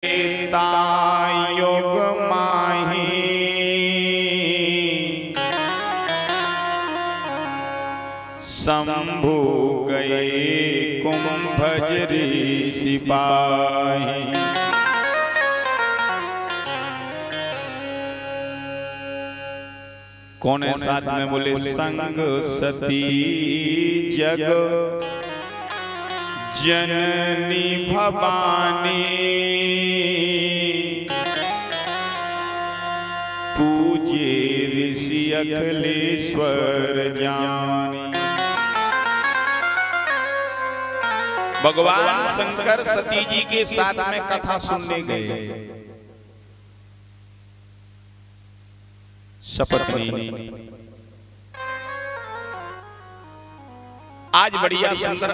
योग माही शंभु गए कुंभजरी सिपाही। कौन है साथ में? बोले संग सती जग जननी भवानी पूजे ऋषि अखिलेश्वर ज्ञानी। भगवान शंकर सती जी के साथ में कथा सुनने गए। सपत्नी आज बढ़िया सुंदर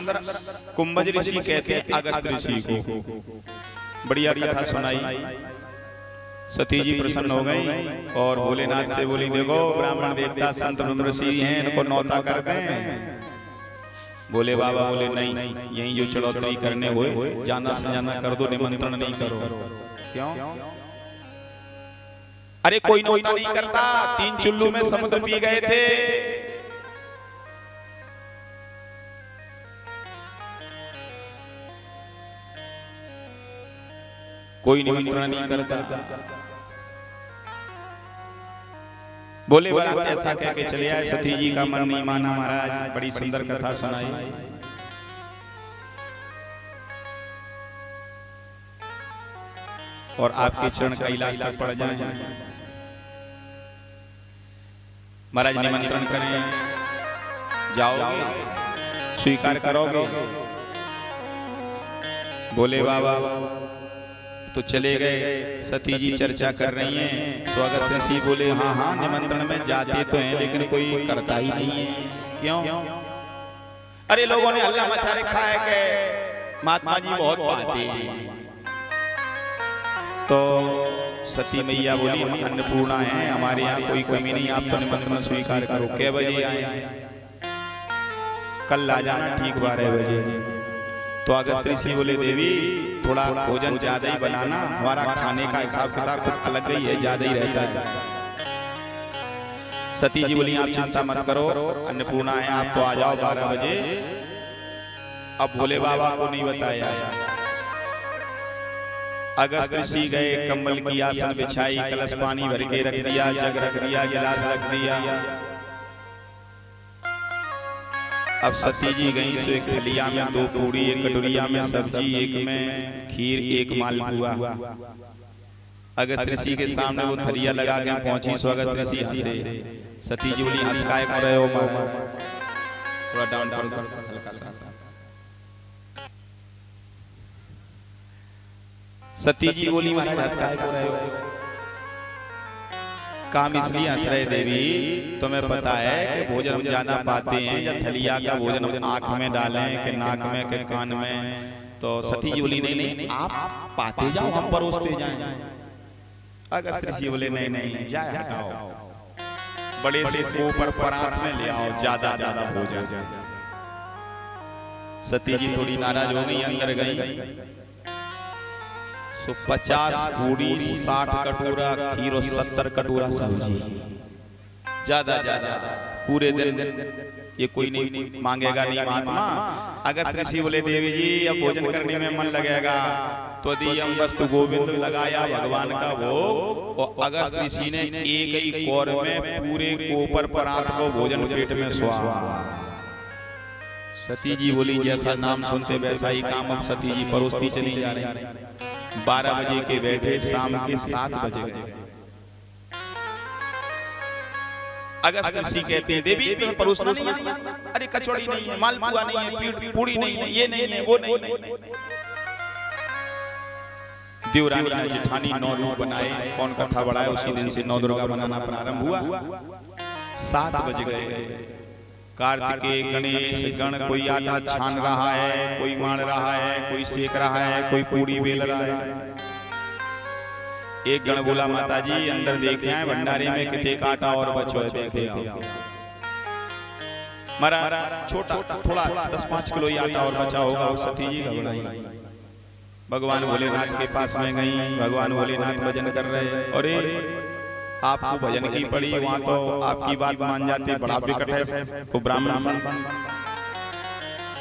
कुंभज ऋषि कहते हैं अगस्त ऋषि को बढ़िया कथा सुनाई। सती जी प्रसन्न हो गई और भोलेनाथ से बोली, देखो ब्राह्मण देवता संत ऋषि हैं, इनको नौता कर दें। बोले बाबा बोले नहीं, यही जो चढ़ोतरी करने हुए ज्यादा से ज्यादा कर दो, निमंत्रण नहीं करो। क्यों? अरे कोई नौता नहीं करता, 3 चुल्लू में समुद्र पी गए थे। कोई निमंत्रण नहीं करता। बोले बारात ऐसा कह के चले आए। सती जी का मन नहीं माना महाराज, बड़ी सुंदर कथा सुनाई। और आपके चरण का इलाज तक पड़ जाए। महाराज निमंत्रण करें, जाओगे, स्वीकार करोगे? बोले बाबा तो चले गए। सती जी चर्चा कर रही हैं। स्वागत ऋषि बोले हाँ हाँ निमंत्रण में जाते तो हैं, लेकिन कोई करता ही नहीं है। क्यों? अरे लोगों ने हल्ला मचा रखा है कि महात्मा जी बहुत पाते हैं। तो सती मैया बोली हम अन्नपूर्णा हैं, हमारे यहाँ कोई कमी नहीं, आप तो निमंत्रण स्वीकार करो। कै बजे आए? कल आ जाना ठीक 12 बजे। तो अगस्त ऋषि बोले देवी थोड़ा भोजन ज्यादा ही बनाना, हमारा खाने का हिसाब किताब कुछ अलग ही है, ज्यादा ही रहता है। सती जी बोली आप चिंता मत करो, अन्नपूर्णा है, आप तो आ जाओ 12 बजे। अब भोले बाबा को नहीं बताया। अगस्त ऋषि गए, कम्बल की आसन बिछाई, कलश पानी भर के रख दिया, जग रख दिया, गिलास रख दिया। अब सती जी गई सो एक थलिया में 2 पूड़ी, एक कटोरिया में सब्जी, एक में खीर, एक मालपुआ। अगस्त ऋषि के सामने वो थलिया लगा के पहुंची। सो अगस्त ऋषि हंसे। सती जी बोली हंस काय कर रहे हो? थोड़ा डाउन डाउन हल्का सा। सती जी बोली महाराज हंस काय कर रहे हो? काम इसलिए हंस रहे देवी, तुम्हें पता है कि भोजन हम ज्यादा पाते हैं, या थलिया का भोजन हम आंख में डालें कि नाक में कि कान में? तो सती जी बोली नहीं नहीं आप पाते जाओ, हम परोसते जाएं। अगस्त ऋषि बोले नहीं नहीं जाए हटाओ, बड़े से ऊपर परात में ले आओ ज्यादा ज्यादा भोजन। सती जी थोड़ी नाराज हो गई, अंदर गई। 50 पूड़ी, 60 कटोरा खीर और 70 कटोरा सब्जी, ज्यादा ज्यादा पूरे दिन। ये कोई नहीं मांगेगा नहीं महात्मा। अगस्त ऋषि बोले देवी जी अब भोजन करने में मन लगेगा, तो दियम वस्तु गोविंद लगाया भगवान का भोग। और अगस्त ऋषि ने एक ही कौर में पूरे कोपर परात को भोजन पेट में स्वाहा। सती जी बोली जैसा नाम सुनते वैसा ही काम। अब सती जी परोसती चली जा रही। 12 बजे के बैठे शाम के 7 बजे गए। अगस्त ऋषि कहते हैं देवी तुम्हें परोसना नहीं आता? अरे कचौड़ी नहीं है, मालपुआ नहीं है, पूड़ी नहीं है, ये नहीं है, वो नहीं है। देवरानी ने जेठानी 9 रूप बनाए। कौन कथा बढ़ाए? उसी दिन से 9 दुर्गा बनाना प्रारंभ हुआ। 7 बज गए। कार्तिकेय गणेश गण, कोई आटा छान रहा है, कोई मार रहा है, कोई सेक रहा है, कोई पूड़ी बेल रहा है। एक गण बोला माता जी अंदर देखे हैं भंडारे में कितने आटा और बचो है, देखे आओ। मारा छोटा थोड़ा 10-5 किलो आटा और बचा होगा। सती जी घबराई। भगवान भोलेनाथ के पास में गई। भगवान भोलेनाथ भजन कर रहे, अरे आपको भजन की पड़ी, वहां तो आपकी बात मान जाते, बड़ा विकट है वो ब्राह्मण संत।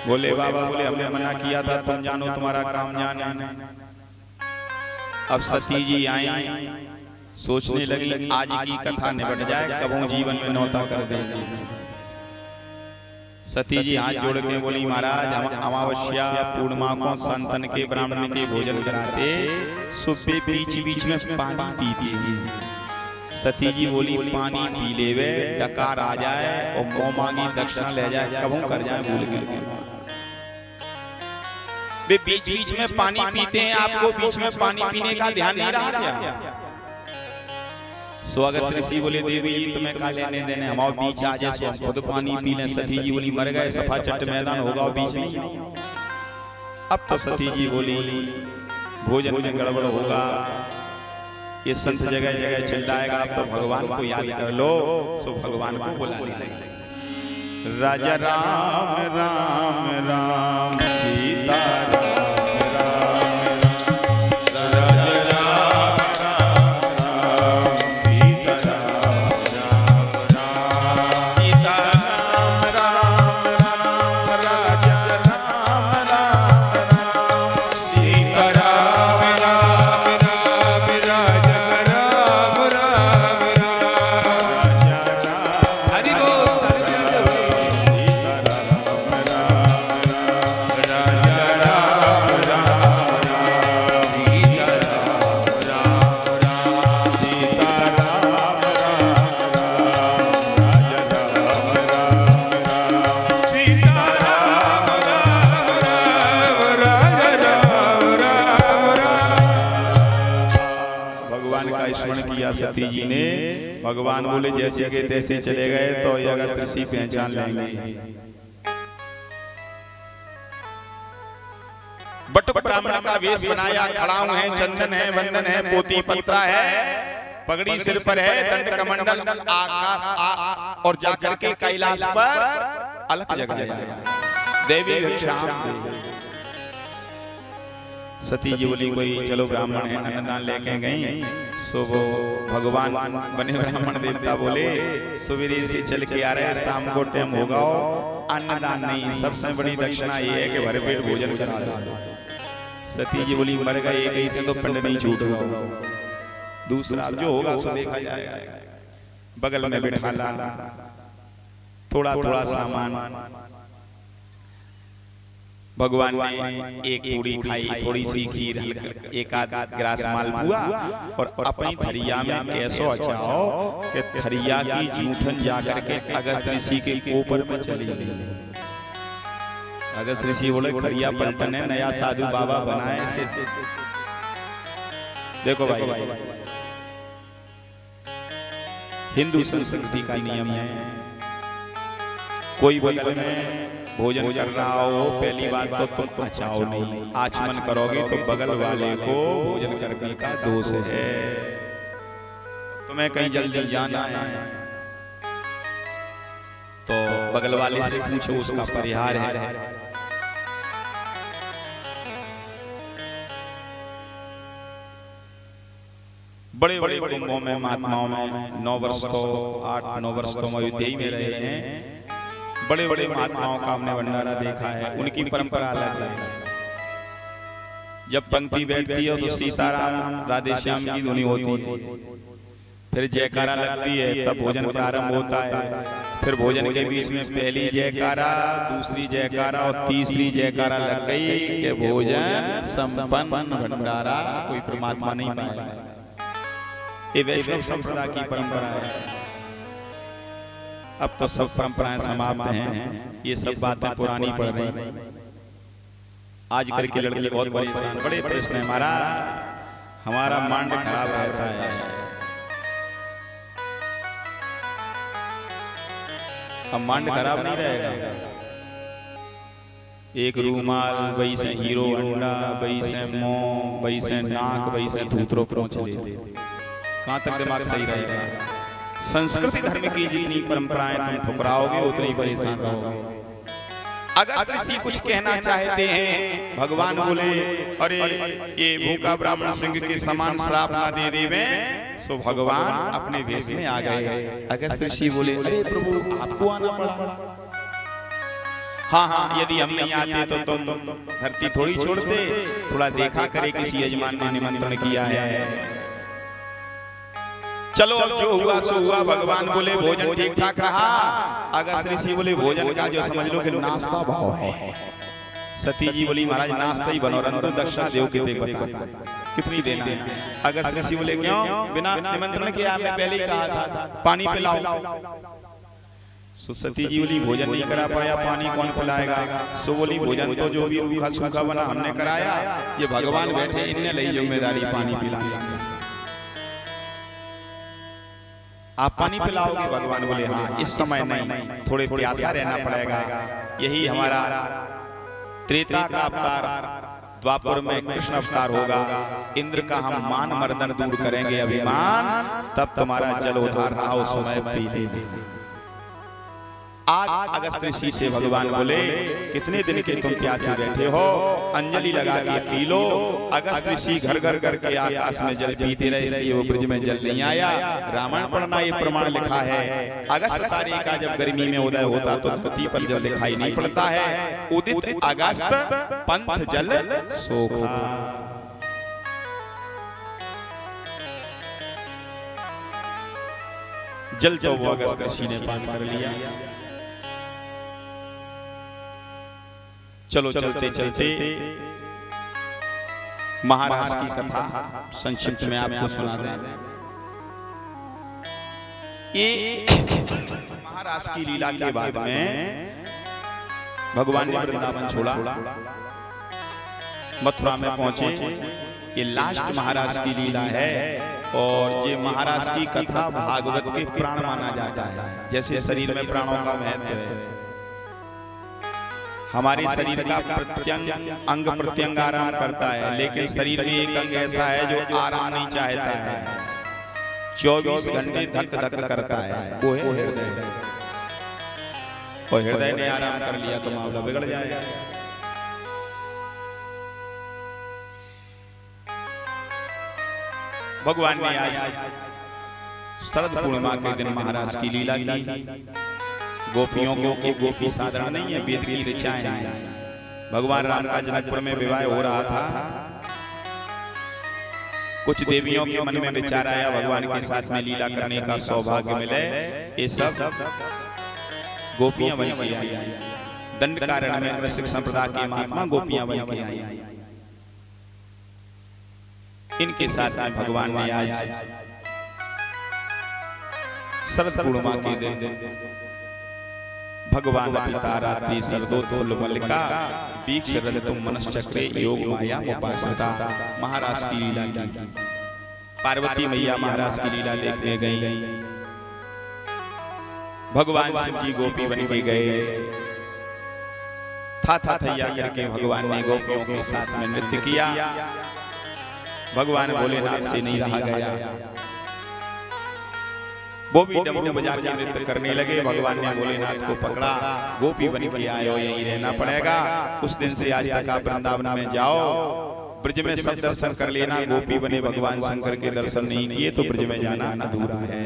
बोले बाबा, बोले हमने मना किया था, तुम जानो तुम्हारा काम जाने। अब सती जी आई, सोचने लगी आज की कथा निबट जाए, कबों जीवन में नौता कर देंगे। सती जी हाथ जोड़ के बोली, महाराज हम अमावस्या पूर्णिमा को संतन के ब्राह्मण के भोजन कराते, सुबह बीच बीच में पानी पीते। सती जी बोली पानी पी लेवे, डकार आ जाए और मुंह मांगी दक्षिणा ले जाए, कबों कर जाए भूल गए। वे बीच बीच में पानी पीते हैं, आपको बीच में पानी पीने का ध्यान नहीं रहा क्या? अगस्त ऋषि बोले देवी जी तुम्हें का लेने देने, हमारे बीच आ जाए सो हम खुद पानी पी लें। सती जी बोली मर गए, सफा चट मैदान होगा बीच नहीं। अब तो सती जी बोली भोजन में गड़बड़ होगा, ये संत जगह जगह चिल्लाएगा, अब तो भगवान को याद कर लो। सो भगवान को बुलाने लगे। राजा राम राम राम सीता सती जी ने। भगवान बोले जैसे के तैसे चले गए, तो ये अगस्त ऋषि पहचान लेंगे। बटुक ब्राह्मण का वेश बनाया, खड़ाऊ है, चंदन है, वंदन है, पोती पत्रा है, पगड़ी सिर पर है, दंड कमंडल आकाश और जाकर के कैलाश पर अलग जगाया, देवी भिक्षाम। सती जी बोली कोई चलो ब्राह्मण है, अन्नदान लेके गई। सो वो भगवान बने ब्राह्मण देवता बोले सवेरे से चल के आ रहे, शाम को टाइम होगा, अन्नदान नहीं, सबसे बड़ी दक्षिणा ये है कि भरपेट भोजन करा दो। सती जी बोली मर गए एक ही से तो पिंड नहीं छूटेगा, दूसरा जो होगा सो देखा जाएगा। बगल में बैठा ला, थोड़ा थोड़ा सामान। भगवान ने एक पूरी खाई, थोड़ी सी खीर, एक आध ग्रास मालपुआ, और अपनी थरिया में ऐसो अचाओ कि थरिया की जूठन जाकर के अगस्त ऋषि के ऊपर में चली गई। अगस्त ऋषि बोले थरिया पलटन है, नया साधु बाबा बनाए से। देखो भाई, हिंदू संस्कृति का नियम है, कोई बगल में भोजन कर रहा हो, पहली बात तो तुम अचाओ नहीं, आचमन करोगे तो बगल वाले को भोजन करने का दोष है। तुम्हें कहीं जल्दी जाना है तो बगल वाले से पूछो, उसका परिहार है। बड़े बड़े कुंभों में महात्माओं में 9 वर्ष तो 8-9 वर्ष तो मयुदेही में रहे हैं। बड़े बड़े महात्माओं का हमने भंडारा देखा है, उनकी परंपरा अलग है। जब पंक्ति बैठती है तो सीताराम राधे श्याम की धुनी होती है, फिर जयकारा लगती है, तब भोजन प्रारंभ होता है। फिर भोजन के बीच में पहली जयकारा, दूसरी जयकारा और तीसरी जयकारा लग गई कि भोजन संपन्न, भंडारा कोई परमात्मा नहीं पाएगा। ये वैष्णव संप्रदाय की परंपरा है। अब तो सब परंपराएं समाप्त हैं, ये सब बातें पुरानी पड़ रही। आजकल के लड़के बहुत परेशान, बड़े प्रश्न है हमारा माइंड खराब रहता है। अब माइंड खराब नहीं रहेगा, एक रूमाल, वही से हीरो अंडा, वही से मुंह, वही से नाक, वही से धूतरों पर चले, कहाँ तक दिमाग सही रहेगा? संस्कृति धर्म की जितनी परंपराएं तुम ठुकराओगे उतनी परेशान रहोगे। अगस्त ऋषि कुछ कहना चाहते हैं। भगवान बोले अरे ये भूखा ब्राह्मण सिंह के समान श्राप ना दे देवे। सो भगवान अपने भेष में आ गए। अगस्त ऋषि बोले अरे प्रभु आपको आना पड़ा। हाँ हाँ, यदि हम नहीं आते तो तुम धरती थोड़ी छोड़ते। थोड़ा देखा करे किसी यजमान ने निमंत्रण किया है। चलो अब जो हुआ सो हुआ। भगवान बोले भोजन ठीक ठाक रहा। अगस्त ऋषि बोले भोजन का जो समझ लो कि नाश्ता भाव है। सती जी बोली महाराज नाश्ता ही बनो, रंतु दक्षिणा देव के देख बता कितनी देना है। अगस्त ऋषि बोले क्यों, बिना निमंत्रण के आपने पहले ही कहा था पानी पिलाओ। सो सती जी बोली भोजन नहीं करा पाया, पानी कौन पिलाएगा। सो बोली भोजन तो जो भी रूखा सूखा बना हमने कराया, ये भगवान बैठे इनने ली जिम्मेदारी पानी पिलाने। आप पानी पिलाओगे। भगवान बोले हाँ इस समय नहीं, थोड़े प्यासा रहना पड़ेगा। यही हमारा त्रेता का अवतार, द्वापर में कृष्ण अवतार होगा। इंद्र का हम मान मर्दन दूर करेंगे अभिमान, तब तुम्हारा जल उधार ना उस समय पी लेंगे। आज अगस्त ऋषि से भगवान बोले कितने दिन के तुम प्यासे बैठे हो, अंजलि लगा के पी लो। अगस्त ऋषि घर घर करके आकाश में जल पीते रहे, इसलिए वो ब्रज में जल नहीं आया। रामायण पढ़ना ये प्रमाण लिखा है। अगस्त तारीख का जब गर्मी में उदय होता तो धरती पर जल दिखाई नहीं पड़ता है। उदित अगस्त पंथ जल सोखा। जल तो वो अगस्त ऋषि ने पान कर लिया। चलो चलते चलते महाराज की कथा संक्षिप्त में आपको सुना दें। ये महाराज की लीला के बाद में भगवान ने वृंदावन छोड़ा, मथुरा में पहुंचे। ये लास्ट महाराज की लीला है और ये महाराज की कथा भागवत के प्राण माना जाता है। जैसे शरीर में प्राणों का महत्व है, हमारे शरीर का प्रत्यंग अंग प्रत्यंग आराम करता है, लेकिन शरीर में एक अंग ऐसा है जो आराम नहीं चाहता है, 24 घंटे धक धक करता है, वो है हृदय। और हृदय ने आराम कर लिया तो मामला बिगड़ जाएगा। भगवान ने आज शरद पूर्णिमा के दिन महाराज की लीला की। गोपियों को एक गोपी साधारण नहीं है, वेद की ऋचाएं हैं। भगवान राम का जनकपुर में विवाह हो रहा था। कुछ देवियों के मन में विचार आया भगवान के साथ में लीला करने का सौभाग्य मिले। ये सब गोपियां बन के आई। दंड कारण में रसिक संप्रदाय के महात्मा गोपियां बन के आई। इनके साथ में भगवान ने आज शरद पूर्णिमा के दिन भगवान पिता रात्रि शरदोत्फुल्ल मल्लिका दीक्ष तुम मनश्चक्रे योग माया उपासता महाराज की लीला की। पार्वती मैया महाराज की लीला देखने गई। भगवान शिव जी गोपी बन के गए। था थैया करके भगवान ने गोपियों के साथ में नृत्य किया। भगवान भोलेनाथ से नहीं रहा गया, वो भी डमरू बजा के नृत्य करने लगे। भगवान ने भोलेनाथ को पकड़ा, गोपी बन के आए हो, यहीं रहना पड़ेगा। उस दिन से आज तक आप वृंदावन में जाओ, ब्रज में सब दर्शन कर लेना। गोपी बने भगवान शंकर के दर्शन नहीं किए तो ब्रज में जाना अधूरा है।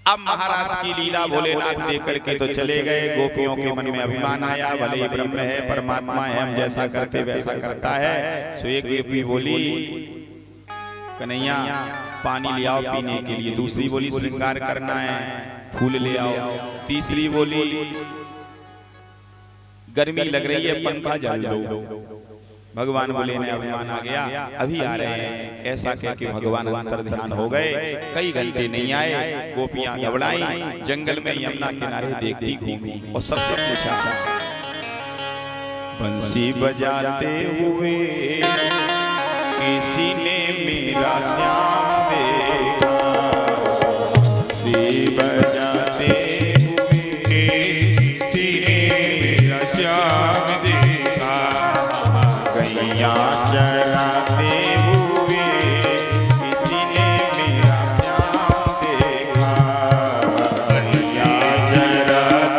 अब महाराज की लीला भोलेनाथ देख करके तो चले गए। गोपियों के मन में अभिमान आया, भले ही ब्रह्म है, परमात्मा है, हम जैसा करते वैसा करता है। सो एक गोपी बोली कन्हैया पानी ले आओ पीने के लिए। दूसरी बोली श्रृंगार करना है, फूल ले आओ। तीसरी बोली गर्मी लग रही है, पंखा जल दो। भगवान बोले ने अभिमान आ गया, अभी आ रहे हैं। ऐसा कह के भगवान अंतर ध्यान हो गए। कई घंटे नहीं आए, गोपियां घबराई, जंगल में यमुना किनारे देखती घूमी और सबसे पूछा बंसी बजाते हुए किसी ने मेरा श्याम देखा। बंसी बजाते हुए किसी ने मेरा श्याम देखा। गैया चराते हुए किसी ने मेरा श्याम देखा। गैया चराते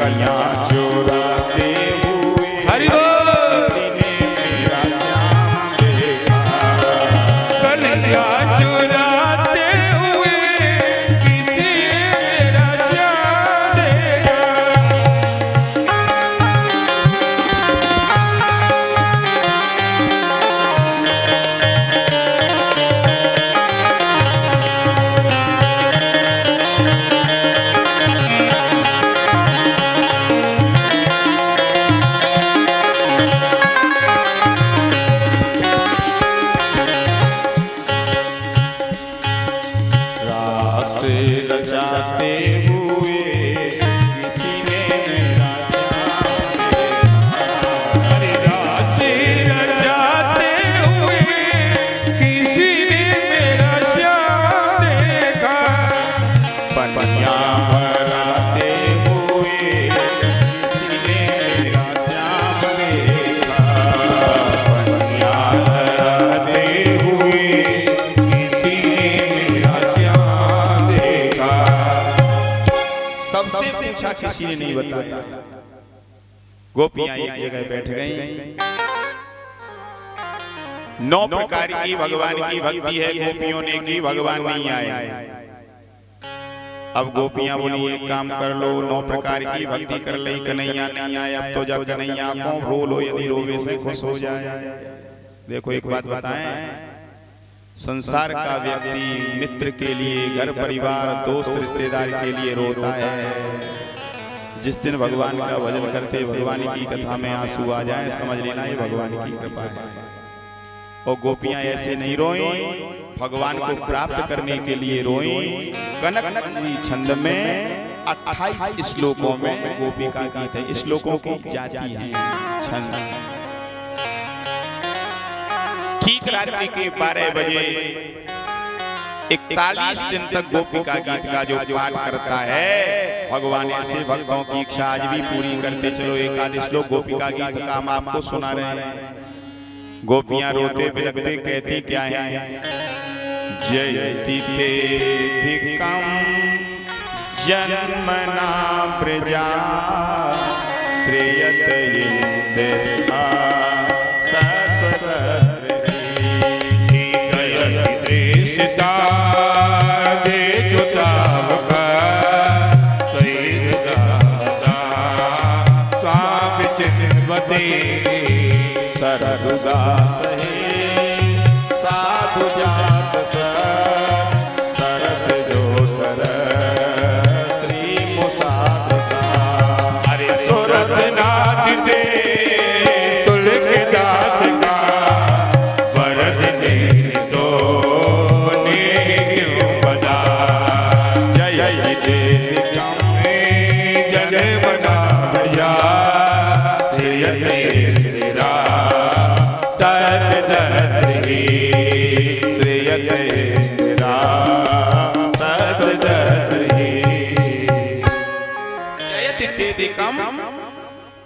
कलियां चुराते हुए हरि बोल किसी ने मेरा श्याम देखा। कलियां चुराते हुए किसी ने मेरा श्याम देखा। रास रचाते हुए किसी ने मेरा श्याम देखा। हरि रास रचाते हुए किसी ने मेरा श्याम देखा। पनिया भराते हुए किसी ने मेरा श्याम देखा। पनिया भराते हुए किसी ने मेरा श्याम देखा। सबसे पूछा किसी ने नहीं बताया। गोपियां एक जगह बैठ गईं। 9 प्रकार की भगवान की भक्ति है, गोपियों ने की, भगवान नहीं आए। अब गोपियां बोली एक काम कर लो, 9 प्रकार की भक्ति कर ली, कन्हैया नहीं आए। अब तो जब कन्हैया को रो लो, यदि रोवे से खुश हो जाए। देखो एक बात बताएं, संसार का व्यक्ति मित्र के लिए, घर परिवार दोस्त रिश्तेदार के लिए रोता है। जिस दिन भगवान का भजन करते भगवान की कथा में आंसू आ जाए, समझ लेना ये भगवान की कृपा है। और गोपियां ऐसे नहीं रोई, भगवान को प्राप्त करने के लिए रोई। कनक छंद में 28 श्लोकों में गोपी का गीत है। श्लोकों की जाति है छंद। ठीक रात्रि के 12 बजे 41 दिन तक गोपी का गीत का जो पाठ करता है, भगवान ऐसे भक्तों की इच्छा आज भी पूरी करते। चलो एक आध श्लोक गोपी का गीत का हम आपको सुना रहे हैं। गोपियां रोते बिलखते कहती क्या है? जयति तेधिकं जन्मना प्रजा श्रेयत इंद्रा सस्वरद्री। जयति त्रेषिता दे जुतावका तैर्दादा स्वामि चिन्वते। सरदास साधु जात सरस जोतर श्री मुसाफिसा। अरे सुरतनाथ दे तुलसीदास का वरद ने तो ने क्यों बदा। जय तेधिकं जन्मना प्रजा श्रेयत इंदिरा ससदत्रि। श्रेयत इंदिरा सस्वरद्री। जयति तेधिकं,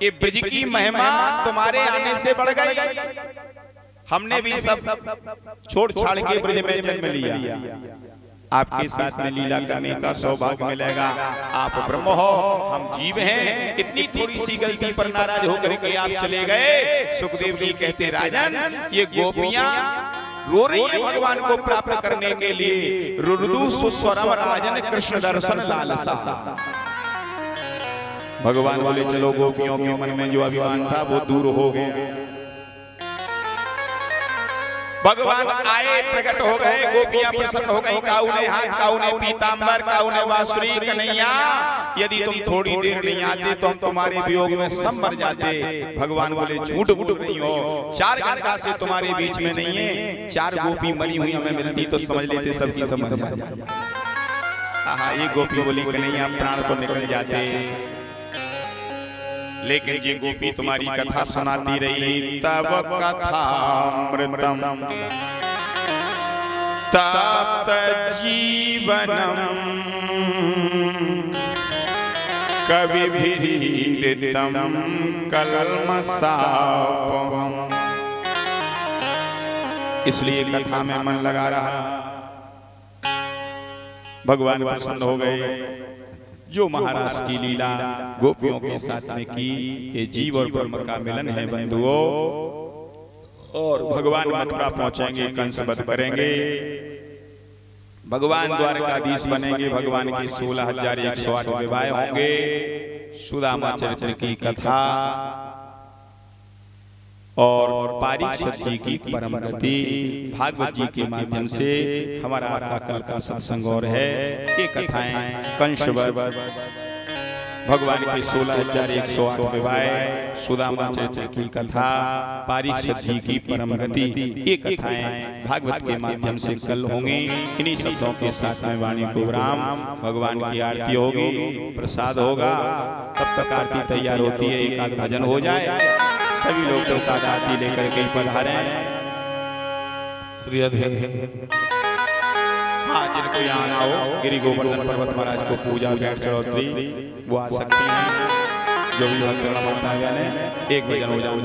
ये ब्रज की महिमा तुम्हारे आने से बढ़ गई। हमने भी सब छोड़ छाड़ के ब्रज में जन्म लिया। आपके साथ में लीला करने का सौभाग्य मिलेगा। आप ब्रह्म हो, हम जीव हैं। इतनी थोड़ी सी गलती पर नाराज होकर के आप चले गए। सुखदेव जी कहते राजन, ये गोपियां रो रही है भगवान को प्राप्त करने के लिए। रुदु सुस्वरम राजन कृष्ण दर्शन लालसा। भगवान बोले चलो गोपियों के मन में जो अभिमान था वो दूर हो गया। भगवान आए, प्रकट हो गए, गोपियां प्रसन्न हो गई। काऊ ने हाथ, काऊ ने पीतांबर, काऊ ने बांसुरी। कन्हैया यदि तुम थोड़ी देर नहीं आते तो हम तुम्हारे वियोग में सब मर जाते। भगवान बोले झूठ बोल रही हो, 4 घंटा से तुम्हारे बीच में नहीं है। 4 गोपी मरी हुई हमें मिलती तो समझ लेते सबकी सब मर जाते। हाँ, ये गोपी बोली कन्हैया प्राण तो निकल जाते, लेकिन ये गोपी तुम्हारी कथा सुनाती रही। तब कथामृतम तप्त जीवनम कविभिरीडितम कल्मषापम। इसलिए कथा में मन लगा रहा। भगवान प्रसन्न हो गए। जो महाराज की लीला गोपियों के साथ में की, ये जीव और ब्रह्म का मिलन है बंधुओं। और भगवान मथुरा पहुंचेंगे, कंस वध करेंगे, भगवान द्वारकाधीश बनेंगे, भगवान के 16,108 विवाह होंगे। सुदामा चरित्र की कथा और परीक्षित जी की परम गति भागवत जी के माध्यम से हमारा आपका कल का सत्संग और है। ये कथाएं कंस वध, भगवान के 16,108 विवाह, सुदामा चरित्र की कथा, परीक्षित जी की परम गति, ये कथाएं भागवत के माध्यम से कल होंगी। इन्हीं शब्दों के साथ में वाणी को विराम। भगवान की आरती होगी, प्रसाद होगा, तब तक आरती तैयार होती है, एक आध भजन हो जाए, सभी लोग प्रसाद आरती लेकर के पधारे। श्री हाँ, जिनको यहाँ ना हो, गिरि गोवर्धन पर्वत महाराज को पूजा भेंट चढ़ोतरी वो आ सकती हैं। जो भी भक्त माता है, एक भजन हो जाओ।